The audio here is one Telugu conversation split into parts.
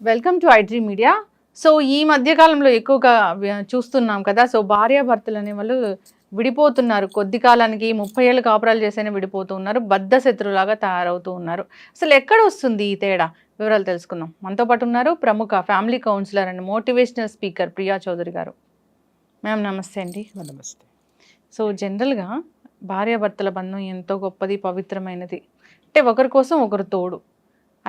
Welcome to iDream media. So ఈ మధ్యకాలంలో ఎక్కువగా చూస్తున్నాం కదా. సో భార్యాభర్తలు అనే వాళ్ళు విడిపోతున్నారు. కొద్ది కాలానికి 30 ఏళ్ళు కాపురాలు చేసైనా విడిపోతూ ఉన్నారు. బద్ధ శత్రులాగా తయారవుతూ ఉన్నారు. అసలు ఎక్కడ వస్తుంది ఈ తేడా? వివరాలు తెలుసుకుందాం. మనతో పాటు ఉన్నారు ప్రముఖ family counsellor and motivational speaker Priya Chaudhary garu. Ma'am నమస్తే అండి. నమస్తే. సో జనరల్గా భార్యాభర్తల బంధం ఎంతో గొప్పది, పవిత్రమైనది. అంటే ఒకరి కోసం ఒకరు తోడు.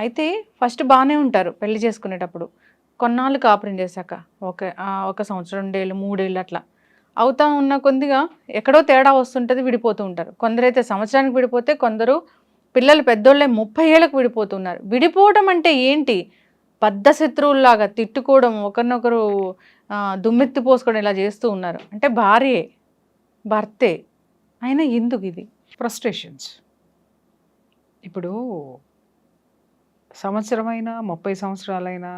అయితే ఫస్ట్ బాగానే ఉంటారు పెళ్లి చేసుకునేటప్పుడు. కొన్నాళ్ళు కాపురం చేశాక ఒక సంవత్సరం, 2 ఏళ్ళు, 3 ఏళ్ళు అట్లా అవుతా ఉన్న కొద్దిగా ఎక్కడో తేడా వస్తుంటుంది, విడిపోతూ ఉంటారు. కొందరైతే సంవత్సరానికి విడిపోతే, కొందరు పిల్లలు పెద్దోళ్ళే 30 ఏళ్ళకు విడిపోతున్నారు. విడిపోవడం అంటే ఏంటి? బద్ధ శత్రువుల్లాగా తిట్టుకోవడం, ఒకరినొకరు దుమ్మెత్తి పోసుకోవడం ఇలా చేస్తూ ఉన్నారు. అంటే భార్యే భర్తే అయినా ఎందుకు ఇది? ఫ్రస్ట్రేషన్స్. ఇప్పుడు సంవత్సరమైనా 30 సంవత్సరాలైనా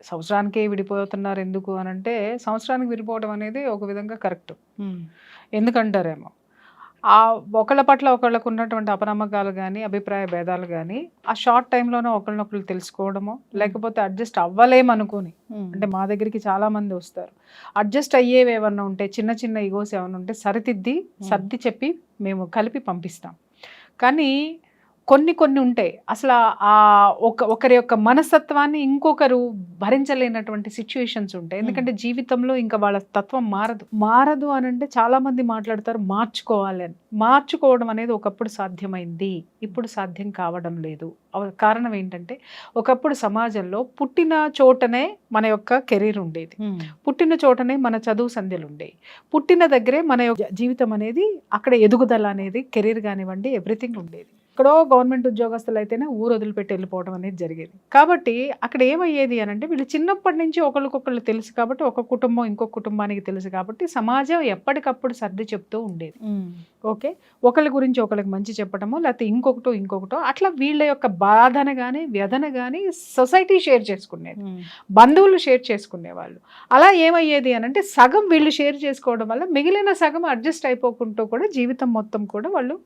సంవత్సరానికే విడిపోతున్నారు ఎందుకు అని అంటే, సంవత్సరానికి విడిపోవడం అనేది ఒక విధంగా కరెక్ట్. ఎందుకంటారేమో ఒకళ్ళ పట్ల ఒకళ్ళకు ఉన్నటువంటి అపనమ్మకాలు కానీ, అభిప్రాయ భేదాలు కానీ ఆ షార్ట్ టైంలోనే ఒకరినొకరు తెలుసుకోవడమో, లేకపోతే అడ్జస్ట్ అవ్వలేమనుకుని, అంటే మా దగ్గరికి చాలామంది వస్తారు, అడ్జస్ట్ అయ్యేవి ఏమన్నా ఉంటే, చిన్న చిన్న ఈగోస్ ఏమన్నా ఉంటే సర్ది చెప్పి మేము కలిపి పంపిస్తాం. కానీ కొన్ని ఉంటాయి అసలు ఒకరి యొక్క మనస్తత్వాన్ని ఇంకొకరు భరించలేనటువంటి సిచ్యువేషన్స్ ఉంటాయి. ఎందుకంటే జీవితంలో ఇంకా వాళ్ళ తత్వం మారదు అని అంటే చాలామంది మాట్లాడతారు మార్చుకోవాలి అని. మార్చుకోవడం అనేది ఒకప్పుడు సాధ్యమైంది, ఇప్పుడు సాధ్యం కావడం లేదు. కారణం ఏంటంటే, ఒకప్పుడు సమాజంలో పుట్టిన చోటనే మన యొక్క కెరీర్ ఉండేది, పుట్టిన చోటనే మన చదువు సంధ్యలు ఉండేవి, పుట్టిన దగ్గరే మన యొక్క జీవితం అనేది, అక్కడ ఎదుగుదల అనేది, కెరీర్ కానివ్వండి ఎవ్రీథింగ్ ఉండేది. ఇక్కడో గవర్నమెంట్ ఉద్యోగస్తులు అయితేనే ఊరు వదిలిపెట్టి వెళ్ళిపోవడం అనేది జరిగేది. కాబట్టి అక్కడ ఏమయ్యేది అని అంటే, వీళ్ళు చిన్నప్పటి నుంచి ఒకరికొకళ్ళు తెలుసు కాబట్టి, ఒక కుటుంబం ఇంకొక కుటుంబానికి తెలుసు కాబట్టి సమాజం ఎప్పటికప్పుడు సర్ది చెప్తూ ఉండేది. ఓకే, ఒకళ్ళ గురించి ఒకళ్ళకి మంచి చెప్పడమో, లేకపోతే ఇంకొకటో అట్లా వీళ్ళ యొక్క బాధన కానీ వ్యధన కానీ సొసైటీ షేర్ చేసుకునేది, బంధువులు షేర్ చేసుకునేవాళ్ళు. అలా ఏమయ్యేది అని అంటే, సగం వీళ్ళు షేర్ చేసుకోవడం వల్ల మిగిలిన సగం అడ్జస్ట్ అయిపోకుంటూ కూడా జీవితం మొత్తం కూడా వాళ్ళు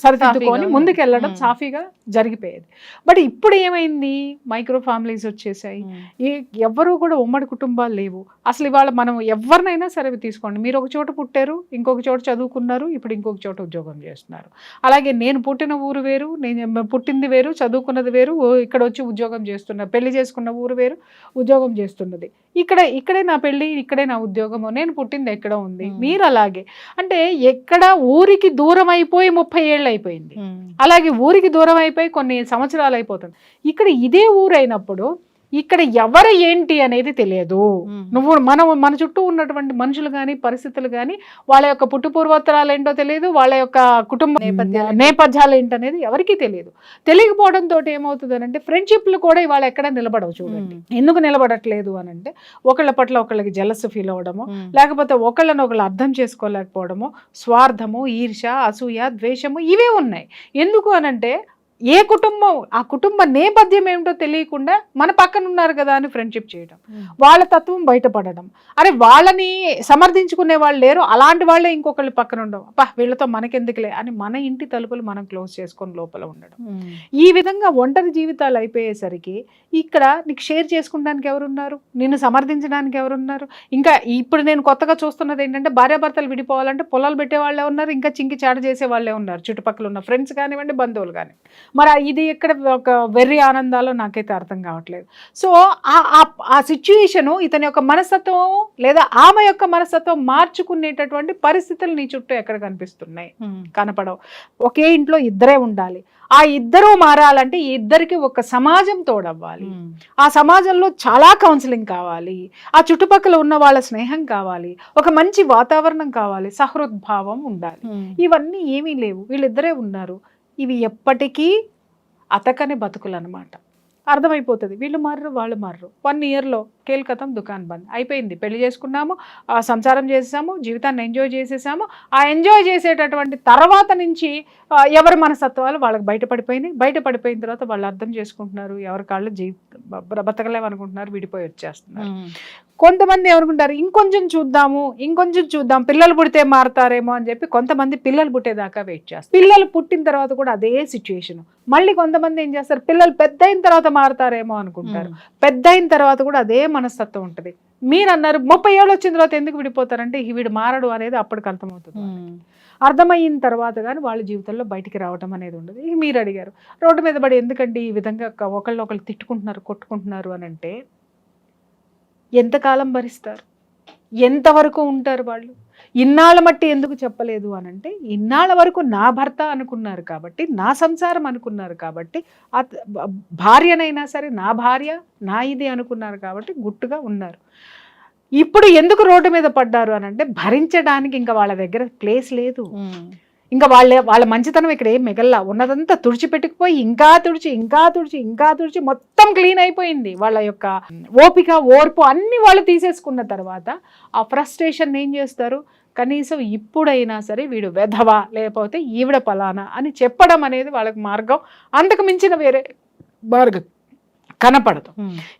సరిదిద్దుకొని ముందుకెళ్ళడం సాఫీగా జరిగిపోయేది. బట్ ఇప్పుడు ఏమైంది, మైక్రో ఫ్యామిలీస్ వచ్చేసాయి, ఎవ్వరూ కూడా ఉమ్మడి కుటుంబాలు లేవు. అసలు ఇవాళ మనం ఎవరినైనా సరే తీసుకోండి, మీరు ఒక చోట పుట్టారు, ఇంకొక చోట చదువుకున్నారు, ఇప్పుడు ఇంకొక చోట ఉద్యోగం చేస్తున్నారు. అలాగే నేను పుట్టిన ఊరు వేరు, నేను పుట్టింది వేరు, చదువుకున్నది వేరు, ఇక్కడ వచ్చి ఉద్యోగం చేస్తున్నారు, పెళ్లి చేసుకున్న ఊరు వేరు, ఉద్యోగం చేస్తున్నది ఇక్కడే నా పెళ్లి, ఇక్కడే నా ఉద్యోగము, నేను పుట్టింది ఎక్కడో ఉంది. మీరు అలాగే అంటే ఎక్కడ ఊరికి దూరం అయిపోయి 30 ఏళ్ళు అయిపోయింది, అలాగే ఊరికి దూరం అయిపోయి కొన్ని సంవత్సరాలు అయిపోతుంది. ఇక్కడ ఇదే ఊరైనప్పుడు ఇక్కడ ఎవరు ఏంటి అనేది తెలియదు. నువ్వు మన చుట్టూ ఉన్నటువంటి మనుషులు కానీ పరిస్థితులు కానీ వాళ్ళ యొక్క పుట్టుపూర్వోత్తరాలు ఏంటో తెలియదు, వాళ్ళ యొక్క కుటుంబ నేపథ్యాలు ఏంటనేది ఎవరికీ తెలియదు. తెలియకపోవడంతో ఏమవుతుంది అని అంటే, ఫ్రెండ్షిప్లు కూడా ఇవాళ ఎక్కడ నిలబడవు. చూడండి ఎందుకు నిలబడట్లేదు అని అంటే, ఒకళ్ళ పట్ల ఒకళ్ళకి జెలస్ ఫీల్ అవ్వడము, లేకపోతే ఒకళ్ళని ఒకళ్ళు అర్థం చేసుకోలేకపోవడము, స్వార్థము, ఈర్ష, అసూయ, ద్వేషము ఇవే ఉన్నాయి. ఎందుకు అనంటే, ఏ కుటుంబం ఆ కుటుంబ నేపథ్యం ఏమిటో తెలియకుండా మన పక్కన ఉన్నారు కదా అని ఫ్రెండ్షిప్ చేయడం, వాళ్ళ తత్వం బయటపడడం, అరే వాళ్ళని సమర్థించుకునే వాళ్ళు లేరు, అలాంటి వాళ్ళే ఇంకొకళ్ళు పక్కన ఉండడం, వీళ్ళతో మనకెందుకులే అని మన ఇంటి తలుపులు మనం క్లోజ్ చేసుకొని లోపల ఉండడం. ఈ విధంగా ఒంటరి జీవితాలు అయిపోయేసరికి ఇక్కడ నీకు షేర్ చేసుకోవడానికి ఎవరున్నారు, నిన్ను సమర్థించడానికి ఎవరున్నారు? ఇంకా ఇప్పుడు నేను కొత్తగా చూస్తున్నది ఏంటంటే, భార్యాభర్తలు విడిపోవాలంటే పొలాలు పెట్టే వాళ్ళే ఉన్నారు, ఇంకా చింకి చాట చేసే వాళ్ళే ఉన్నారు, చుట్టుపక్కల ఉన్న ఫ్రెండ్స్ కానివ్వండి, బంధువులు కానీ. మరి ఇది ఎక్కడ ఒక వెర్రి ఆనందాలో నాకైతే అర్థం కావట్లేదు. సో ఆ సిచ్యుయేషను ఇతని యొక్క మనస్తత్వం లేదా ఆమె యొక్క మనస్తత్వం మార్చుకునేటటువంటి పరిస్థితులు నీ చుట్టూ ఎక్కడ కనిపిస్తున్నాయి? కనపడవు. ఒకే ఇంట్లో ఇద్దరే ఉండాలి, ఆ ఇద్దరూ మారాలంటే ఈ ఇద్దరికి ఒక సమాజం తోడవ్వాలి, ఆ సమాజంలో చాలా కౌన్సిలింగ్ కావాలి, ఆ చుట్టుపక్కల ఉన్న వాళ్ళ స్నేహం కావాలి, ఒక మంచి వాతావరణం కావాలి, సహృద్భావం ఉండాలి. ఇవన్నీ ఏమీ లేవు, వీళ్ళిద్దరే ఉన్నారు. ఇవి ఎప్పటికీ అతకని బతుకులు అనమాట. అర్థమైపోతుంది, వీళ్ళు మారరు వాళ్ళు మారరు. 1 ఇయర్లో కేల్కతం దుకాన్ బంద్ అయిపోయింది. పెళ్లి చేసుకున్నాము, సంసారం చేసేసాము, జీవితాన్ని ఎంజాయ్ చేసేసాము. ఆ ఎంజాయ్ చేసేటటువంటి తర్వాత నుంచి ఎవరి మనస్తత్వాలు వాళ్ళకి బయటపడిపోయిన తర్వాత వాళ్ళు అర్థం చేసుకుంటున్నారు, ఎవరి కాళ్ళు బతకలేమనుకుంటున్నారు, విడిపోయి వచ్చేస్తున్నారు. కొంతమంది ఏమనుకుంటారు, ఇంకొంచెం చూద్దాం, పిల్లలు పుడితే మారుతారేమో అని చెప్పి కొంతమంది పిల్లలు పుట్టేదాకా వెయిట్ చేస్తారు. పిల్లలు పుట్టిన తర్వాత కూడా అదే సిచ్యుయేషన్. మళ్ళీ కొంతమంది ఏం చేస్తారు, పిల్లలు పెద్ద అయిన తర్వాత మారుతారేమో అనుకుంటారు, పెద్ద అయిన తర్వాత కూడా అదే మనస్తత్వం ఉంటుంది. మీరు అన్నారు 30 ఏళ్ళు వచ్చిన తర్వాత ఎందుకు విడిపోతారంటే వీడు మారడు అనేది అప్పటికి అర్థమవుతుంది. అర్థమైన తర్వాత కానీ వాళ్ళ జీవితంలో బయటికి రావడం అనేది ఉండదు. మీరు అడిగారు రోడ్డు మీద పడి ఎందుకండి ఈ విధంగా ఒకళ్ళు తిట్టుకుంటున్నారు, కొట్టుకుంటున్నారు అని అంటే, ఎంతకాలం భరిస్తారు, ఎంతవరకు ఉంటారు వాళ్ళు? ఇన్నాళ్ళ మట్టి ఎందుకు చెప్పలేదు అని అంటే, ఇన్నాళ్ళ వరకు నా భర్త అనుకున్నారు కాబట్టి, నా సంసారం అనుకున్నారు కాబట్టి, భార్యనైనా సరే నా భార్య నా ఇది అనుకున్నారు కాబట్టి గుట్టుగా ఉన్నారు. ఇప్పుడు ఎందుకు రోడ్డు మీద పడ్డారు అని అంటే, భరించడానికి ఇంకా వాళ్ళ దగ్గర ప్లేస్ లేదు. ఇంకా వాళ్ళ మంచితనం ఇక్కడ ఏం మిగల్లా, ఉన్నదంతా తుడిచిపెట్టుకుపోయి ఇంకా తుడిచి మొత్తం క్లీన్ అయిపోయింది. వాళ్ళ యొక్క ఓపిక, ఓర్పు అన్ని వాళ్ళు తీసేసుకున్న తర్వాత ఆ ఫ్రస్ట్రేషన్ ఏం చేస్తారు, కనీసం ఇప్పుడైనా సరే వీడు వెధవా లేకపోతే ఈవిడ పలానా అని చెప్పడం అనేది వాళ్ళకి మార్గం, అంతకు మించిన వేరే మార్గం కనపడదు.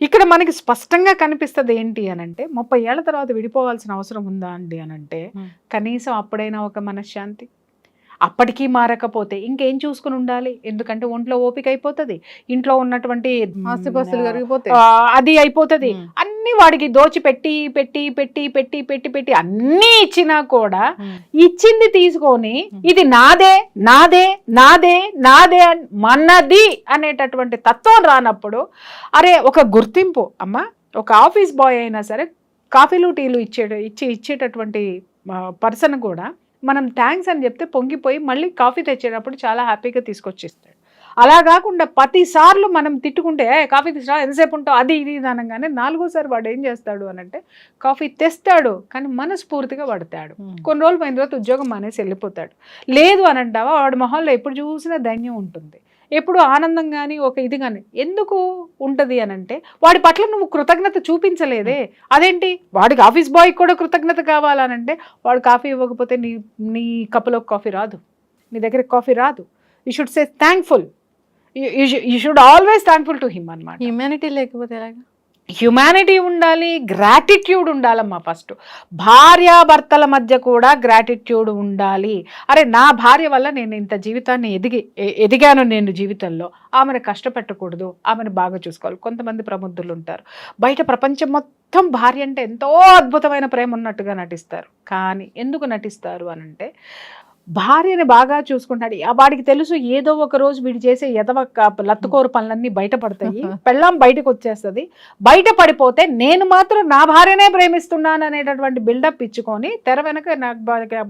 ఇక్కడ మనకి స్పష్టంగా కనిపిస్తుంది ఏంటి అని అంటే, 30 ఏళ్ల తర్వాత విడిపోవాల్సిన అవసరం ఉందా అండి అని అంటే, కనీసం అప్పుడైనా ఒక మనశ్శాంతి. అప్పటికీ మారకపోతే ఇంకేం చూసుకుని ఉండాలి, ఎందుకంటే ఒంట్లో ఓపిక అయిపోతుంది, ఇంట్లో ఉన్నటువంటి ఆస్తిపాస్తులు కరిగిపోతాయి, అది అయిపోతుంది. అన్ని వాడికి దోచి పెట్టి పెట్టి పెట్టి పెట్టి పెట్టి పెట్టి అన్ని ఇచ్చినా కూడా ఇచ్చింది తీసుకొని ఇది నాదే నాదే నాదే నాదే మనది అనేటటువంటి తత్వం రానప్పుడు, అరే ఒక గుర్తింపు అమ్మ, ఒక ఆఫీస్ బాయ్ అయినా సరే కాఫీలు టీలు ఇచ్చేటటువంటి పర్సన్ కూడా మనం థ్యాంక్స్ అని చెప్తే పొంగిపోయి మళ్ళీ కాఫీ తెచ్చేటప్పుడు చాలా హ్యాపీగా తీసుకొచ్చిస్తాడు. అలా కాకుండా 10 సార్లు మనం తిట్టుకుంటే కాఫీ తీసుకురా ఎంతసేపు ఉంటావు అది ఇది అనగానే 4వ సారి వాడు ఏం చేస్తాడు అని అంటే, కాఫీ తెస్తాడు కానీ మనస్ఫూర్తిగా పడతాడు. కొన్ని రోజులు పోయిన తర్వాత ఉద్యోగం మానేసి వెళ్ళిపోతాడు. లేదు అని అంటావా, వాడి మొహంలో ఎప్పుడు చూసినా ధైర్యం ఉంటుంది, ఎప్పుడు ఆనందం కానీ ఒక ఇది కానీ ఎందుకు ఉంటుంది అని అంటే, వాడి పట్ల నువ్వు కృతజ్ఞత చూపించలేదే. అదేంటి, వాడికి ఆఫీస్ బాయ్ కూడా కృతజ్ఞత కావాలనంటే, వాడు కాఫీ ఇవ్వకపోతే నీ కప్పులో కాఫీ రాదు, నీ దగ్గర కాఫీ రాదు. You should say thankful, you should always thankful to him అన్నమాట. హ్యూమానిటీ లేకపోతే ఎలాగా? హ్యుమానిటీ ఉండాలి, గ్రాటిట్యూడ్ ఉండాలమ్మా. ఫస్ట్ భార్యాభర్తల మధ్య కూడా గ్రాటిట్యూడ్ ఉండాలి. అరే నా భార్య వల్ల నేను ఇంత జీవితాన్ని ఎదిగాను, నేను జీవితంలో ఆమెను కష్టపెట్టకూడదు, ఆమెను బాగా చూసుకోవాలి. కొంతమంది ప్రబుద్ధులు ఉంటారు, బయట ప్రపంచం మొత్తం భార్య అంటే ఎంతో అద్భుతమైన ప్రేమ ఉన్నట్టుగా నటిస్తారు. కానీ ఎందుకు నటిస్తారు అని అంటే, భార్యని బాగా చూసుకుంటాడు. వాడికి తెలుసు ఏదో ఒక రోజు వీడు చేసే లత్తుకోరు పనులన్నీ బయటపడతాయి, పెళ్ళాం బయటకు వచ్చేస్తుంది. బయట పడిపోతే నేను మాత్రం నా భార్యనే ప్రేమిస్తున్నాను అనేటటువంటి బిల్డప్ ఇచ్చుకొని తెర వెనక నాకు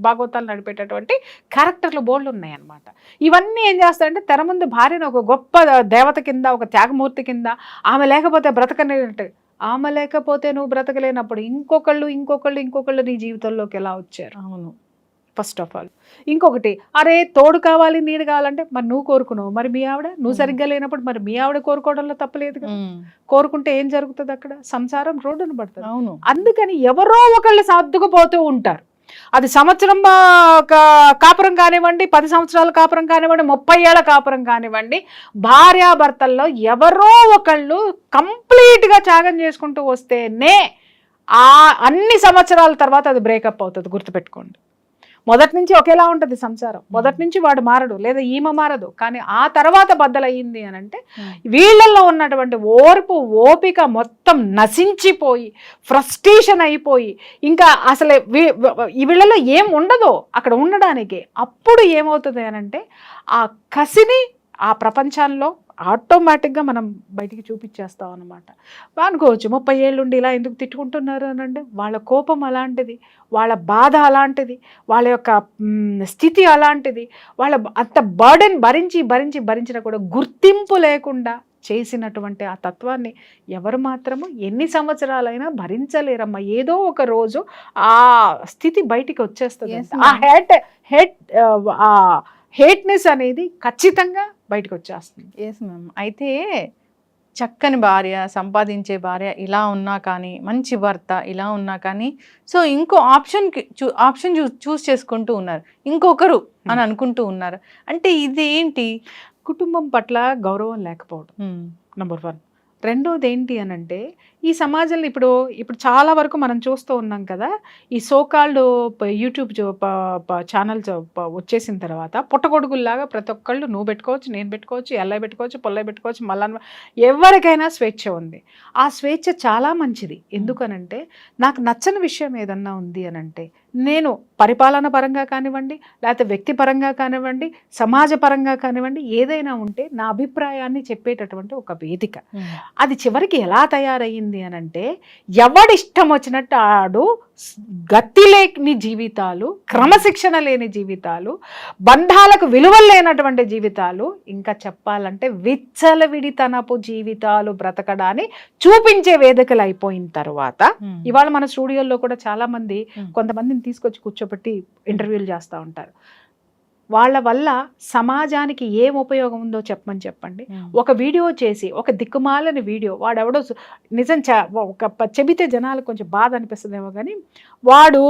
భాగవతాలు నడిపేటటువంటి క్యారెక్టర్లు బోల్డ్ ఉన్నాయన్నమాట. ఇవన్నీ ఏం చేస్తారంటే, తెర ముందు భార్యను ఒక గొప్ప దేవత కింద, ఒక త్యాగమూర్తి కింద, ఆమె లేకపోతే బ్రతకనేటట్టు. ఆమె లేకపోతే నువ్వు బ్రతకలేనప్పుడు ఇంకొకళ్ళు నీ జీవితంలోకి ఎలా వచ్చారు? అవును, ఫస్ట్ ఆఫ్ ఆల్. ఇంకొకటి, అరే తోడు కావాలి, నీడు కావాలంటే మరి నువ్వు కోరుకున్నావు, మరి మీ ఆవిడ నువ్వు సరిగ్గా లేనప్పుడు మరి మీ ఆవిడ కోరుకోవడంలో తప్పలేదు కదా. కోరుకుంటే ఏం జరుగుతుంది అక్కడ? సంసారం రోడ్డును పడుతుంది. అవును, అందుకని ఎవరో ఒకళ్ళు సర్దుకుపోతూ ఉంటారు. అది సంవత్సరం కాపురం కానివ్వండి, 10 సంవత్సరాల కాపురం కానివ్వండి, 30 ఏళ్ల కాపురం కానివ్వండి, భార్యాభర్తల్లో ఎవరో ఒకళ్ళు కంప్లీట్గా త్యాగం చేసుకుంటూ వస్తేనే ఆ అన్ని సంవత్సరాల తర్వాత అది బ్రేకప్ అవుతుంది. గుర్తుపెట్టుకోండి, మొదటి నుంచి ఒకేలా ఉంటుంది సంసారం, మొదటి నుంచి వాడు మారడు లేదా ఈమె మారదు, కానీ ఆ తర్వాత బద్దలయ్యింది అని అంటే వీళ్ళల్లో ఉన్నటువంటి ఓర్పు ఓపిక మొత్తం నశించిపోయి ఫ్రస్ట్రేషన్ అయిపోయి ఇంకా అసలు వీళ్ళలో ఏం ఉండదో అక్కడ ఉండడానికి. అప్పుడు ఏమవుతుంది అని అంటే, ఆ కసిని ఆ ప్రపంచంలో ఆటోమేటిక్గా మనం బయటికి చూపించేస్తాం అన్నమాట. అనుకోవచ్చు 30 ఏళ్ళుండి ఇలా ఎందుకు తిట్టుకుంటున్నారు అని అంటే, వాళ్ళ కోపం అలాంటిది, వాళ్ళ బాధ అలాంటిది, వాళ్ళ యొక్క స్థితి అలాంటిది, వాళ్ళ అంత బర్డెన్ భరించినా కూడా గుర్తింపు లేకుండా చేసినటువంటి ఆ తత్వాన్ని ఎవరు మాత్రము ఎన్ని సంవత్సరాలైనా భరించలేరమ్మా. ఏదో ఒక రోజు ఆ స్థితి బయటికి వచ్చేస్తుంది. ఆ హేట్నెస్ అనేది ఖచ్చితంగా బయటకు వచ్చేస్తుంది. Yes ma'am. అయితే చక్కని భార్య, సంపాదించే భార్య ఇలా ఉన్నా కానీ, మంచి భర్త ఇలా ఉన్నా కానీ, సో ఇంకో ఆప్షన్ చూస్ చేసుకుంటూ ఉన్నారు, ఇంకొకరు అని అనుకుంటూ ఉన్నారు. అంటే ఇది ఏంటి? కుటుంబం పట్ల గౌరవం లేకపోవడం నంబర్ 1. రెండోది ఏంటి అనంటే ఈ సమాజంలో ఇప్పుడు చాలా వరకు మనం చూస్తూ ఉన్నాం కదా, ఈ సోకాల్డ్ యూట్యూబ్ ఛానల్స్ వచ్చేసిన తర్వాత పుట్టగొడుగుల్లాగా ప్రతి ఒక్కళ్ళు నువ్వు పెట్టుకోవచ్చు, నేను పెట్టుకోవచ్చు, ఎల్లయ్య పెట్టుకోవచ్చు, పొల్లయ్య పెట్టుకోవచ్చు, మళ్ళా ఎవరికైనా స్వేచ్ఛ ఉంది. ఆ స్వేచ్ఛ చాలా మంచిది. ఎందుకనంటే నాకు నచ్చని విషయం ఏదన్నా ఉంది అనంటే నేను పరిపాలన పరంగా కానివ్వండి, లేకపోతే వ్యక్తిపరంగా కానివ్వండి, సమాజ పరంగా కానివ్వండి, ఏదైనా ఉంటే నా అభిప్రాయాన్ని చెప్పేటటువంటి ఒక వేదిక. అది చివరికి ఎలా తయారయ్యింది అనంటే ఎవడిష్టం వచ్చినట్టు ఆడు గతి లేని జీవితాలు, క్రమశిక్షణ లేని జీవితాలు, బంధాలకు విలువలు లేనటువంటి జీవితాలు, ఇంకా చెప్పాలంటే విచ్చలవిడితనపు జీవితాలు బ్రతకడాన్ని చూపించే వేదికలు అయిపోయిన తర్వాత ఇవాళ మన స్టూడియోల్లో కూడా చాలా మంది కొంతమందిని తీసుకొచ్చి కూర్చోబెట్టి ఇంటర్వ్యూలు చేస్తూ ఉంటారు. వాళ్ళ వల్ల సమాజానికి ఏం ఉపయోగం ఉందో చెప్పండి. ఒక వీడియో చేసి, ఒక దిక్కుమాలని వీడియో, వాడెవడో నిజం చెబితే జనాలకు కొంచెం బాధ అనిపిస్తుందేమో కానీ, వాడు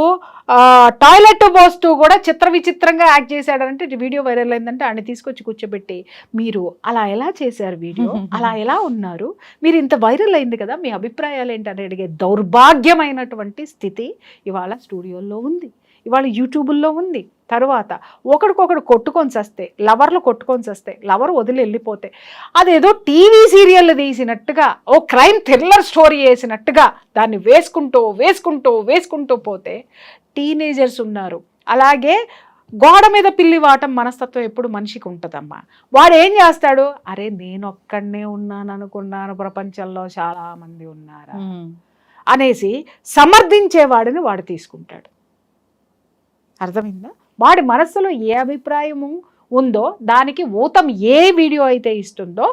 టాయిలెట్ పోస్తూ కూడా విచిత్రంగా యాక్ట్ చేశాడంటే వీడియో వైరల్ అయిందంటే ఆయన తీసుకొచ్చి కూర్చోబెట్టి, మీరు అలా ఎలా చేశారు వీడియో, అలా ఎలా ఉన్నారు, మీరు ఇంత వైరల్ అయింది కదా, మీ అభిప్రాయాలు ఏంటని అడిగే దౌర్భాగ్యమైనటువంటి స్థితి ఇవాళ స్టూడియోల్లో ఉంది, ఇవాళ యూట్యూబుల్లో ఉంది. తర్వాత ఒకడికొకడు కొట్టుకొని వస్తే, లవర్లు కొట్టుకొని వస్తే, లవర్ వదిలి వెళ్ళిపోతే, అదేదో టీవీ సీరియల్ తీసినట్టుగా, ఓ క్రైమ్ థ్రిల్లర్ స్టోరీ వేసినట్టుగా దాన్ని వేసుకుంటూ పోతే టీనేజర్స్ ఉన్నారు. అలాగే గోడ మీద పిల్లి వాటం మనస్తత్వం ఎప్పుడు మనిషికి ఉంటుందమ్మా. వాడు ఏం చేస్తాడు, అరే నేను ఒక్కడనే ఉన్నాను అనుకున్నాను, ప్రపంచంలో చాలా మంది ఉన్నారా అనేసి సమర్థించేవాడిని వాడు తీసుకుంటాడు. అర్థమైందా? వాడి మనస్సులో ఏ అభిప్రాయము ఉందో దానికి ఊతం ఏ వీడియో అయితే ఇస్తుందో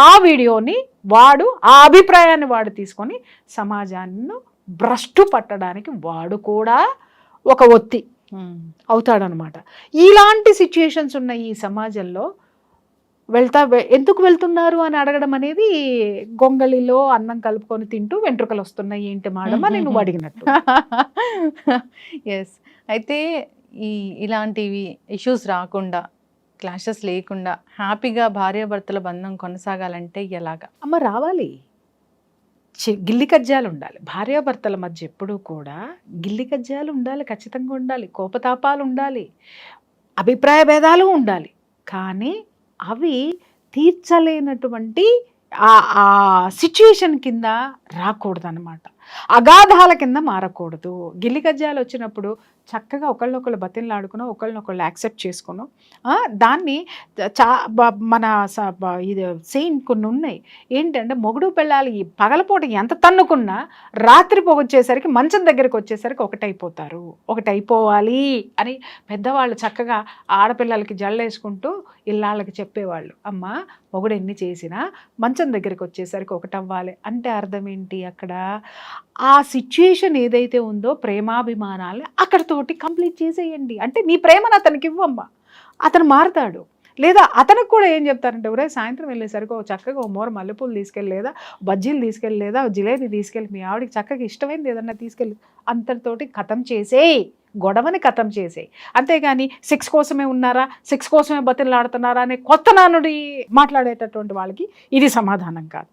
ఆ వీడియోని వాడు, ఆ అభిప్రాయాన్ని వాడు తీసుకొని సమాజాన్ని భ్రష్టు పట్టడానికి వాడు కూడా ఒక ఒత్తి అవుతాడనమాట. ఇలాంటి సిచ్యుయేషన్స్ ఉన్న ఈ సమాజంలో ఎందుకు వెళ్తున్నారు అని అడగడం అనేది గొంగళిలో అన్నం కలుపుకొని తింటూ వెంట్రుకలు వస్తున్నాయి ఏంటి మేడం అని నువ్వు అడిగినట్టు. ఎస్. అయితే ఇలాంటివి ఇష్యూస్ రాకుండా, క్లాషెస్ లేకుండా హ్యాపీగా భార్యాభర్తల బంధం కొనసాగాలంటే ఎలాగా? అమ్మ రావాలి, గిల్లి కజ్జాలు ఉండాలి. భార్యాభర్తల మధ్య ఎప్పుడూ కూడా గిల్లి కజ్జాలు ఉండాలి, ఖచ్చితంగా ఉండాలి. కోపతాపాలు ఉండాలి, అభిప్రాయ భేదాలు ఉండాలి. కానీ అవి తీర్చలేనటువంటి ఆ సిచ్యుయేషన్ కింద రాకూడదు అనమాట, అగాధాల కింద మారకూడదు. గిల్లి కజ్జాలు వచ్చినప్పుడు చక్కగా ఒకళ్ళొకళ్ళు బతిన్లాడుకునో, ఒకళ్ళనొకళ్ళు యాక్సెప్ట్ చేసుకునో, దాన్ని మన ఇది సెయిన్ కొన్ని ఉన్నాయి ఏంటంటే, మొగుడు పెళ్ళాలి పగలపూట ఎంత తన్నుకున్నా రాత్రి పొగొచ్చేసరికి మంచం దగ్గరికి వచ్చేసరికి ఒకటైపోతారు, ఒకటైపోవాలి అని పెద్దవాళ్ళు చక్కగా ఆడపిల్లలకి జల్లేసుకుంటూ ఇళ్ళకి చెప్పేవాళ్ళు. అమ్మ మొగుడు ఎన్ని చేసినా మంచం దగ్గరికి వచ్చేసరికి ఒకటవ్వాలి అంటే అర్థం ఏంటి? అక్కడ ఆ సిచ్యుయేషన్ ఏదైతే ఉందో ప్రేమాభిమానాలు అక్కడతోటి కంప్లీట్ చేసేయండి. అంటే నీ ప్రేమను అతనికి ఇవ్వమ్మా, అతను మారుతాడు. లేదా అతనికి కూడా ఏం చెప్తారంటే, ఒరే సాయంత్రం వెళ్ళేసరికి చక్కగా ఓ మోర మల్లెపూలు తీసుకెళ్ళి, లేదా బజ్జీలు తీసుకెళ్ళి, లేదా జిలేబీ తీసుకెళ్ళి, మీ ఆవిడకి చక్కగా ఇష్టమైంది ఏదన్నా తీసుకెళ్ళి అంతటితోటి ఖతం చేసేయి, గొడవని ఖతం చేసేయి. అంతేగాని సెక్స్ కోసమే ఉన్నారా, సెక్స్ కోసమే బతిలాడుతున్నారా అనే కొత్త నానుడి మాట్లాడేటటువంటి వాళ్ళకి ఇది సమాధానం కాదు.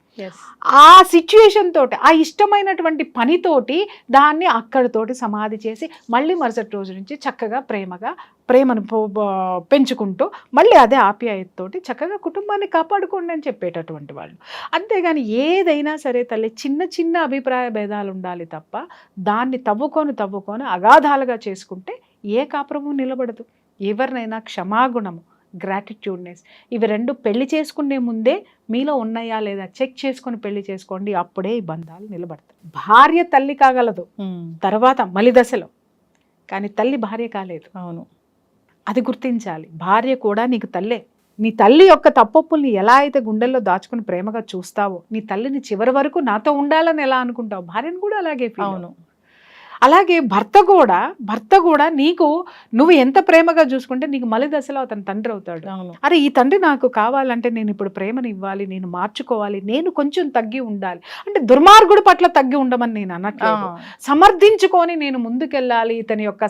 ఆ సిచ్యుయేషన్ తోటి, ఆ ఇష్టమైనటువంటి పనితోటి దాన్ని అక్కడితోటి సమాధి చేసి మళ్ళీ మరుసటి రోజు నుంచి చక్కగా ప్రేమను పెంచుకుంటూ మళ్ళీ అదే ఆప్యాయతతోటి చక్కగా కుటుంబాన్ని కాపాడుకోండి అని చెప్పేటటువంటి వాళ్ళు. అంతేగాని ఏదైనా సరే తల్లి చిన్న చిన్న అభిప్రాయ భేదాలు ఉండాలి తప్ప దాన్ని తవ్వుకొని అగాధాలుగా చేసుకుంటే ఏ కాపురము నిలబడదు. ఎవరినైనా క్షమాగుణము, గ్రాటిట్యూడ్నెస్, ఇవి రెండు పెళ్లి చేసుకునే ముందే మీలో ఉన్నాయా లేదా చెక్ చేసుకొని పెళ్లి చేసుకోండి, అప్పుడే ఈ బంధాలు నిలబడతాయి. భార్య తల్లి కాగలదు తర్వాత మలిదశలో, కానీ తల్లి భార్య కాలేదు. అవును, అది గుర్తించాలి. భార్య కూడా నీకు తల్లే. నీ తల్లి యొక్క తప్పొప్పుల్ని ఎలా అయితే గుండెల్లో దాచుకుని ప్రేమగా చూస్తావో, నీ తల్లిని చివరి వరకు నాతో ఉండాలని ఎలా అనుకుంటావు, భార్యను కూడా అలాగే. అవును, అలాగే భర్త కూడా నీకు నువ్వు ఎంత ప్రేమగా చూసుకుంటే నీకు మలి దశలో అతను తండ్రి అవుతాడు. అవును. అరే ఈ తండ్రి నాకు కావాలంటే నేను ఇప్పుడు ప్రేమని ఇవ్వాలి, నేను మార్చుకోవాలి, నేను కొంచెం తగ్గి ఉండాలి అంటే దుర్మార్గుడి పట్ల తగ్గి ఉండమని నేను అనట్లేదు. సమర్థించుకొని నేను ముందుకెళ్ళాలి, ఇతని యొక్క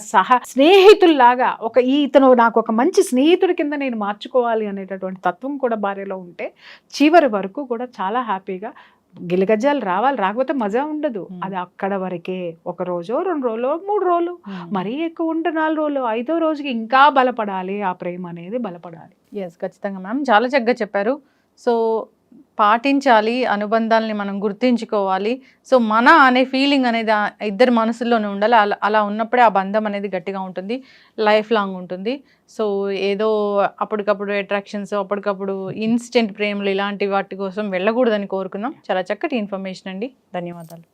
స్నేహితుల్లాగా ఇతను నాకు ఒక మంచి స్నేహితుడి కింద నేను మార్చుకోవాలి అనేటటువంటి తత్వం కూడా భార్యలో ఉంటే చివరి వరకు కూడా చాలా హ్యాపీగా గిలిగజ్జాలు రావాలి, రాకపోతే మజా ఉండదు. అది అక్కడ వరకే. 1 రోజు 2 రోజులు 3 రోజులు మరీ ఎక్కువ ఉంటే 4 రోజులు 5వ రోజుకి ఇంకా బలపడాలి, ఆ ప్రేమ అనేది బలపడాలి. ఎస్, ఖచ్చితంగా మ్యామ్, చాలా చక్కగా చెప్పారు. సో పాటించాలి, అనుబంధాలని మనం గుర్తించుకోవాలి. సో మన అనే ఫీలింగ్ అనేది ఇద్దరి మనసుల్లోనే ఉండాలి. అలా ఉన్నప్పుడే ఆ బంధం అనేది గట్టిగా ఉంటుంది, లైఫ్ లాంగ్ ఉంటుంది. సో ఏదో అప్పటికప్పుడు అట్రాక్షన్స్, అప్పటికప్పుడు ఇన్స్టెంట్ ప్రేమలు ఇలాంటి వాటి కోసం వెళ్ళకూడదని కోరుకుందాం. చాలా చక్కటి ఇన్ఫర్మేషన్ అండి, ధన్యవాదాలు.